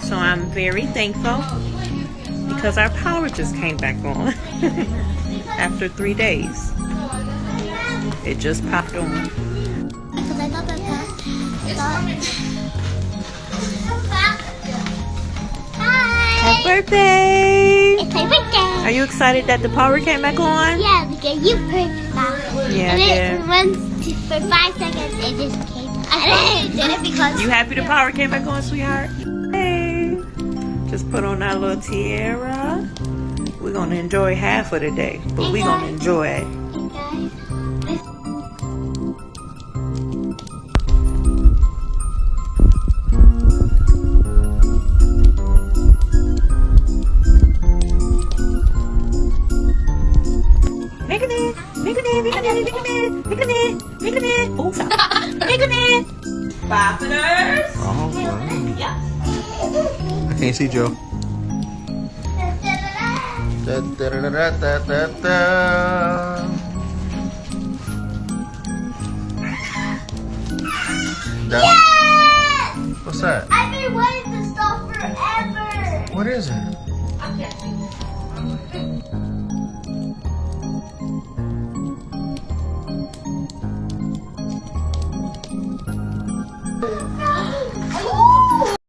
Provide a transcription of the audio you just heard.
So I'm very thankful because our power just came back on after 3 days. It just popped on. Because I thought Happy birthday! it's my birthday. Are you excited that the power came back on? Yeah, because you pushed back. Yeah, and I it did. runs for 5 seconds. It just came. I did it because You happy the power came back on, sweetheart? Hey! Just put on our little tiara. We're gonna enjoy half of the day, but we're gonna enjoy it. Boppers. Oh, wow. Yeah. I can't see Joe. Da, da, da, da, da, da, da. Yes! What's that? I've been wanting to stop forever. What is it? I can't see.